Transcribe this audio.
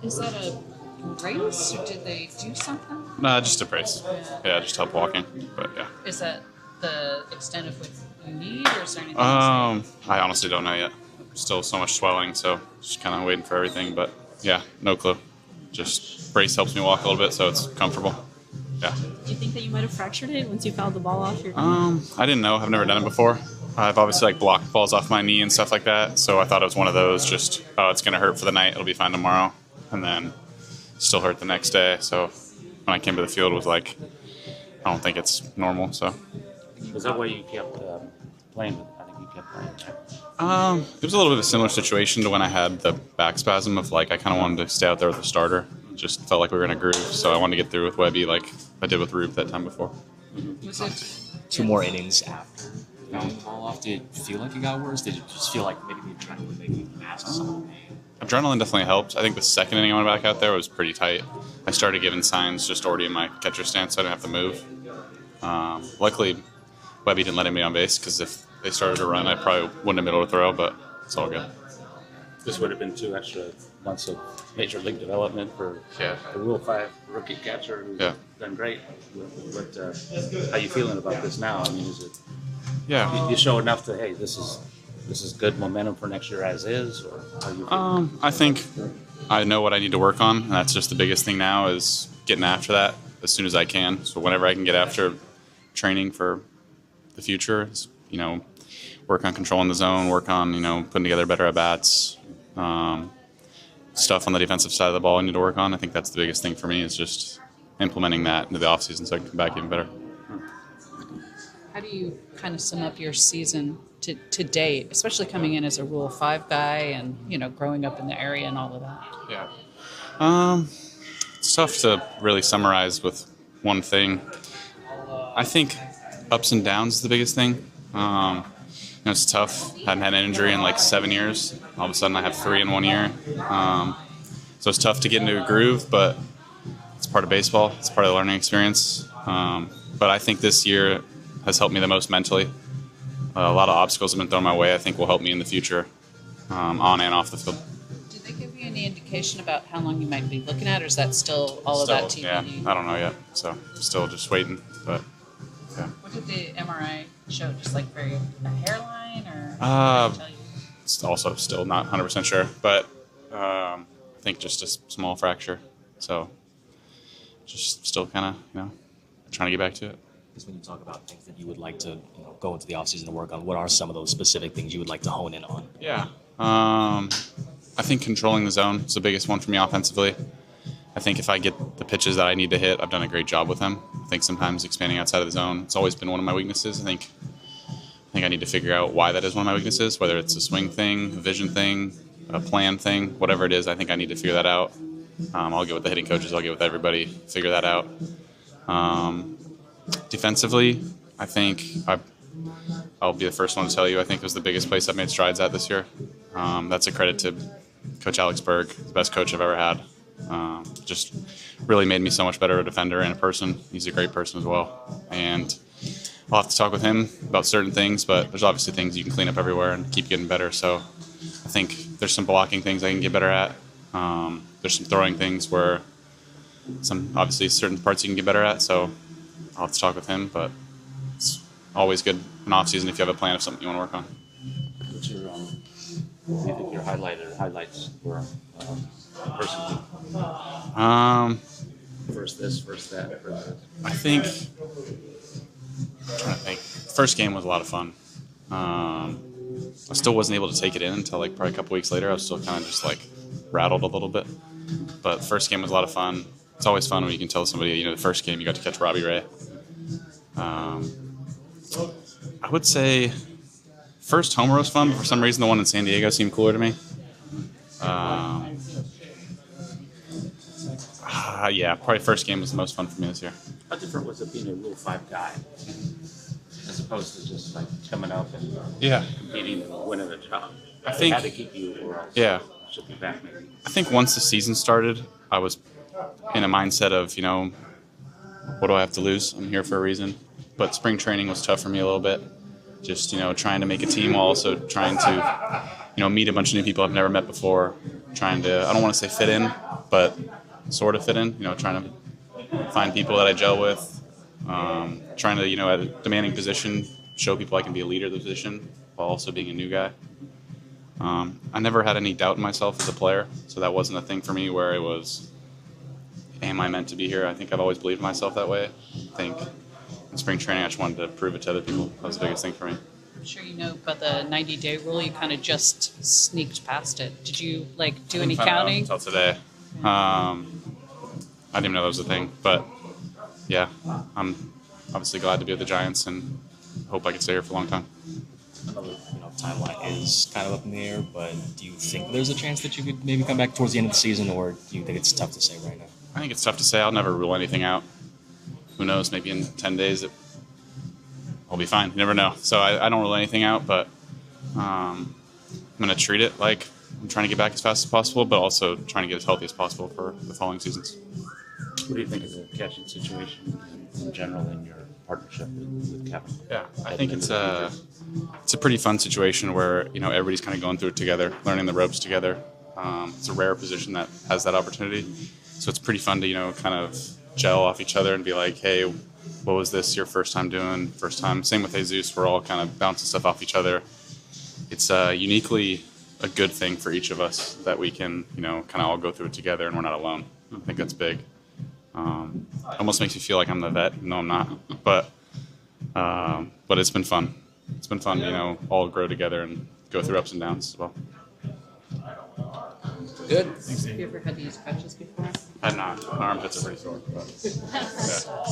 Is that a race or did they do something? Nah, just a brace. Yeah, just help walking. But yeah. Is that the extent of what you need, or is there anything else? I honestly don't know yet. Still so much swelling, so just kind of waiting for everything. But yeah, no clue. Just brace helps me walk a little bit, so it's comfortable. Yeah. Do you think that you might have fractured it once you fouled the ball off your knee? I didn't know. I've never done it before. I've obviously blocked balls off my knee and stuff like that, so I thought it was one of those. Just it's gonna hurt for the night. It'll be fine tomorrow, and then still hurt the next day. So when I came to the field, it was I don't think it's normal. So. Was that why you kept playing? I think you kept playing there. It was a little bit of a similar situation to when I had the back spasm of I kind of wanted to stay out there with the starter. Just felt like we were in a groove, so I wanted to get through with Webby like I did with Rube that time before. Was it 2 more innings after Fouling the ball off, did it feel like it got worse? Did it just feel like maybe the adrenaline maybe masked some of the pain? Adrenaline definitely helped. I think the second inning I went back out there was pretty tight. I started giving signs just already in my catcher stance, so I didn't have to move. Luckily, Webby didn't let me on base because if they started to run, I probably wouldn't have been able to throw, but it's all good. This would have been 2 extra months of major league development for the Rule 5 rookie catcher who's done great. But how you feeling about this now? I mean, is it? Yeah. You show enough to this is good momentum for next year as is, or how you feeling? I think I know what I need to work on, and that's just the biggest thing now is getting after that as soon as I can. So whenever I can get after training for the future, work on controlling the zone, work on putting together better at bats. Stuff on the defensive side of the ball I need to work on. I think that's the biggest thing for me is just implementing that into the offseason so I can come back even better. How do you kind of sum up your season to date, especially coming in as a Rule 5 guy and, growing up in the area and all of that? Yeah. It's tough to really summarize with one thing. I think ups and downs is the biggest thing. It's tough. Hadn't had an injury in 7 years. All of a sudden I have 3 in 1 year. So it's tough to get into a groove, but it's part of baseball. It's part of the learning experience. But I think this year has helped me the most mentally. A lot of obstacles have been thrown my way I think will help me in the future, on and off the field. Did they give you any indication about how long you might be looking at, or is that still all of that TBD? Yeah, I don't know yet. So still just waiting, but yeah. What did the MRI show? Just a hairline, or? Tell you? It's also still not 100% sure, but I think just a small fracture. So just still kind of, trying to get back to it. When you talk about things that you would like to go into the offseason to work on, what are some of those specific things you would like to hone in on? Yeah. I think controlling the zone is the biggest one for me offensively. I think if I get the pitches that I need to hit, I've done a great job with them. I think sometimes expanding outside of the zone, it's always been one of my weaknesses. I think I need to figure out why that is one of my weaknesses, whether it's a swing thing, a vision thing, a plan thing, whatever it is, I think I need to figure that out. I'll get with the hitting coaches, I'll get with everybody, figure that out. Defensively, I think I'll be the first one to tell you, I think it was the biggest place I've made strides at this year. That's a credit to Coach Alex Berg, the best coach I've ever had. Just really made me so much better a defender and a person. He's a great person as well. And I'll have to talk with him about certain things, but there's obviously things you can clean up everywhere and keep getting better. So I think there's some blocking things I can get better at. There's some throwing things where obviously certain parts you can get better at. So I'll have to talk with him, but it's always good in off-season if you have a plan of something you want to work on. What's your, what do you think your highlights were personally? First this, first that, first this. I think, I'm trying to think. First game was a lot of fun. I still wasn't able to take it in until probably a couple weeks later. I was still kind of just rattled a little bit. But first game was a lot of fun. It's always fun when you can tell somebody, the first game you got to catch Robbie Ray. I would say first homer was fun, but for some reason the one in San Diego seemed cooler to me. Yeah, probably first game was the most fun for me this year. How different was it being a Rule 5 guy as opposed to just coming up and competing and winning a job? I think had to keep you or else should be back maybe. I think once the season started, I was in a mindset of, what do I have to lose? I'm here for a reason. But spring training was tough for me a little bit. Just, trying to make a team while also trying to, meet a bunch of new people I've never met before, trying to, I don't want to say fit in, but sort of fit in, trying to find people that I gel with, trying to, at a demanding position, show people I can be a leader of the position while also being a new guy. I never had any doubt in myself as a player, so that wasn't a thing for me where it was, am I meant to be here? I think I've always believed myself that way. I think in spring training I just wanted to prove it to other people. That was the biggest thing for me. I'm sure you know about the 90-day rule. You kind of just sneaked past it. Did you do any counting? Until today. I didn't even know that was a thing, but yeah, I'm obviously glad to be with the Giants and hope I can stay here for a long time. Another timeline is kind of up in the air, but do you think there's a chance that you could maybe come back towards the end of the season, or do you think it's tough to say right now? I think it's tough to say. I'll never rule anything out. Who knows? Maybe in 10 days I'll be fine. You never know. So I don't rule anything out, but I'm going to treat it like I'm trying to get back as fast as possible, but also trying to get as healthy as possible for the following seasons. What do you think of the catching situation in general in your partnership with Kevin? Yeah, I think it's a pretty fun situation where everybody's kind of going through it together, learning the ropes together. It's a rare position that has that opportunity, so it's pretty fun to kind of gel off each other and be like, hey, what was this your first time doing? First time. Same with Jesus. We're all kind of bouncing stuff off each other. It's uniquely a good thing for each of us that we can kind of all go through it together and we're not alone. I think that's big. Almost makes me feel like I'm the vet. No, I'm not. But it's been fun. It's been fun, all grow together and go through ups and downs as well. Good. Have you ever had to use crutches before? I'm not. My armpits are pretty sore. But, yeah.